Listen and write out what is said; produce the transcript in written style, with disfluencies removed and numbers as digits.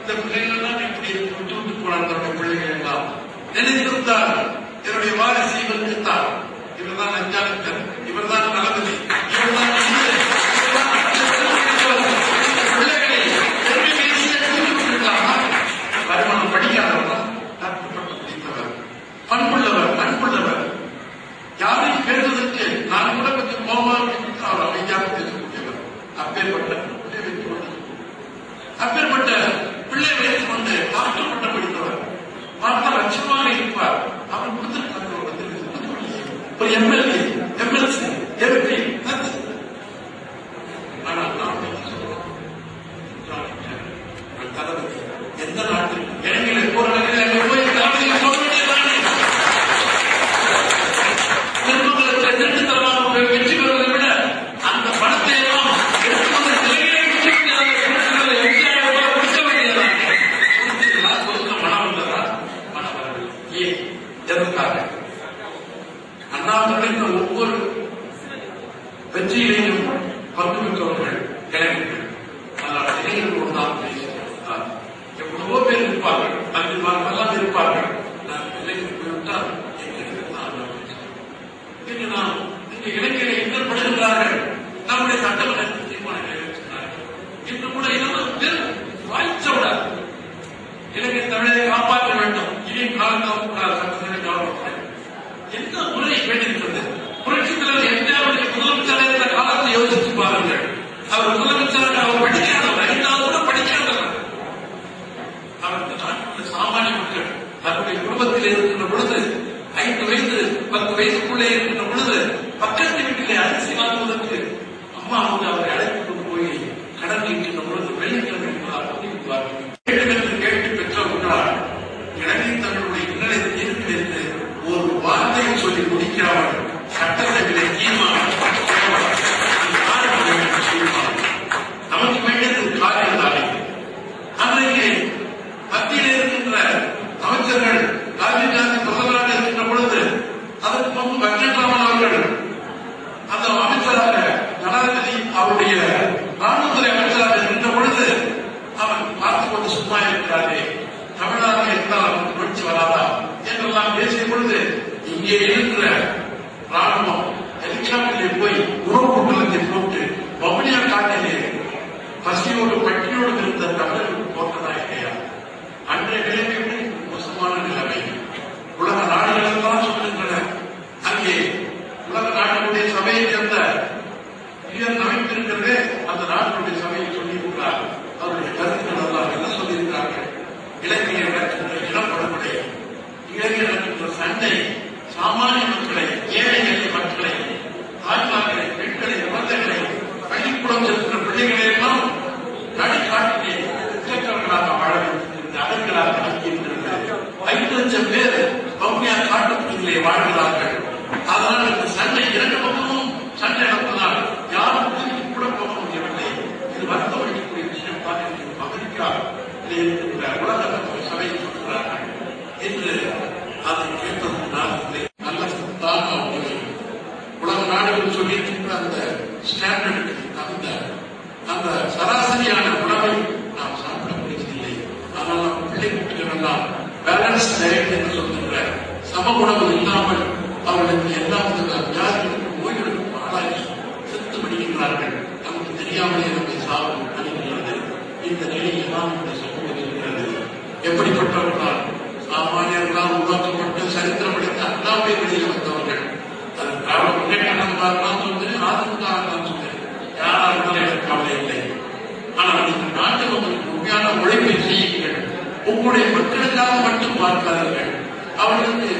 இந்த பிள்ளைகள் தான் இப்படி விட்டு விட்டு போனார் தன்னுடைய பிள்ளைகள் எல்லாம் நினைத்திருந்தார். என்னுடைய வாரிசு இவருக்குத்தான், இவர் தான் அஞ்சானந்தர், இவர் தான் நலபதி, இவர் தான் பிள்ளைகளை பெருமை பேசிய வருமானம் படிக்காதவர், கட்டுப்பட்டு பிடித்தவர், பண்புள்ளவர், அன்புள்ளவர், யாரையும் பேசுவதற்கு நான் கூட கொஞ்சம் கோபமாக அவர் அமைதியாக பேசக்கூடியவர். அப்பேற்பட்ட பிள்ளை வைத்துக் கொண்டு காக்கப்பட்ட படித்தவர், பார்த்த லட்சமாக இருப்பார். அவர் கொடுத்திருக்காங்க ஒரு எம்எல்ஏ, எம்எல்சி, எம்பி. ஆனால் நாம் தளபதி எந்த நாட்டில் இளைஞர்களை போராடுகிற போய் தளபதியை சொல்ல வேண்டியதானே? திருமணத்தை திருட்டுத்தரமாக வெற்றி பெறுவதை விட அந்த பணத்தை எல்லாம் எடுத்துக்கொண்டு கொடுக்க வேண்டியதானே? சொல்ல மனம் உள்ளதா? மனம் வரவில்லை. ஏன்? எதற்காக? அண்ணாமலை ஒவ்வொரு வெற்றியிலையும் பங்குமிக்கவர்கள் இளைஞர்கள். அதனால் இளைஞர்களோடு தான் பேசினார். எவ்வளவோ பேர் இருப்பார்கள், அங்கிருப்பார்கள், இருப்பார்கள். நான் இளைஞர் போய்விட்டால் இங்கு இளைஞரை இன்னல்படுகின்றார்கள். நம்முடைய சட்டமன்றத்தில் தீர்மானங்களை இருக்கிறார்கள். இன்று கூட பேர் வாய்ச்சவுடாது. இளைஞர் தமிழை காப்பாற்ற வேண்டும். இனியும் காலத்தால் கூடாது. சட்டத்தை கவனிக்க எந்த முறை வேண்டியிருக்கிறது? புரட்சித் தலைவர் எம்ஜிஆருடைய முதலமைச்சராக இருந்த காலத்தை யோசித்து பாருங்கள். அவர் முதலமைச்சராக அவர் படிக்காதவர், 5வது கூட படிக்காதவர். அவருக்கு நாட்டில் சாமானிய மக்கள் தன்னுடைய குடும்பத்தில் இருக்கின்ற பொழுது 5 வயது 10 வயதுக்குள்ளே இருக்கின்ற பொழுது பக்கத்து வீட்டிலே அரிசி வாங்குவதற்கு அம்மா வந்து அவரை அழைத்து கொண்டு போய் கடன் இருக்கின்ற பொழுது வெள்ளிக்கிழமை என்று கேட்டு பெற்றவர்களால் எனவே தங்களுடைய இன்னலை தீர்ப்பிலிருந்து ஒரு வார்த்தையை சொல்லி முடிக்கிறவர் சட்டசபையிலே தீர்மானம் நமக்கு வேண்டியது காரியம் தானே. அன்றைக்கு மத்தியில் இருக்கின்ற அமைச்சர்கள் ராஜீவ் காந்தி பிரதமராக இருக்கின்ற பொழுது அதற்கு முன்பு வெங்கட்ராமன் அவர்கள் அந்த அமைச்சராக, ஜனாதிபதி அவருடைய ராணுவத்துறை அமைச்சராக இருக்கின்ற பொழுது அவர் பார்த்துக் கொண்டு சும்மா இருக்கிறாரே, தமிழ்நாட்டில் இருந்தால் அவருக்கு புரட்சி வராதா என்றெல்லாம் பேசிய பொழுது இங்கே இருக்கிற ராணுவம் ஹெலிகாப்டரிலே போய் உணவு பொருட்களை போட்டு வவுனியா காட்டிலே பசியோடு பட்டியோடு இருந்த தமிழர்களுக்கு போட்டதா இல்லையா? அன்றைய நிலைமை மோசமான நிலைமை. உலக நாடுகள் எல்லாம் சொல்கின்றன. அங்கே உலக நாடுகளுடைய சபையை சேர்ந்த அமைத்திருக்கிறதே அந்த நாடுகளுடைய சபையை சொல்லியிருக்கிறார். அவருடைய கருத்துக்கள் எல்லாம் என்ன சொல்லியிருக்கிறார்கள்? இலங்கையில் நடக்கின்ற இனப்படுகொலை, இலங்கையில் நடக்கின்ற சண்டை, சாமானிய மக்களை, ஏழை எளிய மக்களை, தாய்மார்களை, பெண்களை, குழந்தைகளை, பள்ளிக்கூடம் செல்கின்ற பிள்ளைகளை எல்லாம் நடுக்காட்டிலே இலக்கங்களாக வாழ வைத்திருக்கிறது. அகங்களாக ஆக்கியிருக்கிறது. 5 லட்சம் பேர் வவுனியா காட்டுப்பகுதியிலே வாழ்கிறார்கள். அதனால் இந்த சண்டை 2 பக்கமும் சண்டை நடப்பதால் யாரும் கூட போக முடியவில்லை. இது வருத்தம் அளிக்கக்கூடிய விஷயம் பார்க்கிறது. அமெரிக்கா உலக சபை சொல்கிறார்கள் என்று அதை கேட்டதனால் நல்ல உலக நாடுகள் சொல்லியிருக்கின்ற அந்த ஸ்டாண்டர்டுக்கு அந்த சராசரியான உணவை நாம் சாப்பிட முடியவில்லை. ஆனால் நாம் பிள்ளை குட்டிகள் எல்லாம் பேலன்ஸ் டயட் என்று சொல்கின்ற சம உணவு இல்லாமல் அவர்களுக்கு எல்லா வித வியாதிகளுக்கும் நோய்களுக்கும் ஆளாகி செத்து விடுகின்றார்கள். நமக்கு தெரியாமலே நம்மை சாப்பிடும் அனுப்புகிறது. இந்த நிலையில் தான் இந்த சமூகம் இருக்கிறது. எப்படிப்பட்டவர்களால் சாமானியர்களால் உருவாக்கப்பட்ட சரித்திரம் படித்த அண்ணாவை வெளியே வந்தவர்கள். அதற்காக முன்னேற்றம் சொன்னேன், ஆதிமுக சொன்னேன். யாராக இருந்தாலும் எனக்கு கவலை இல்லை. ஆனால் இந்த நாட்டில் உங்களுக்கு உண்மையான உழைப்பை செய்யுங்கள். உங்களுடைய மக்களுக்காக மட்டும் பார்க்காதீர்கள். அவர்களுக்கு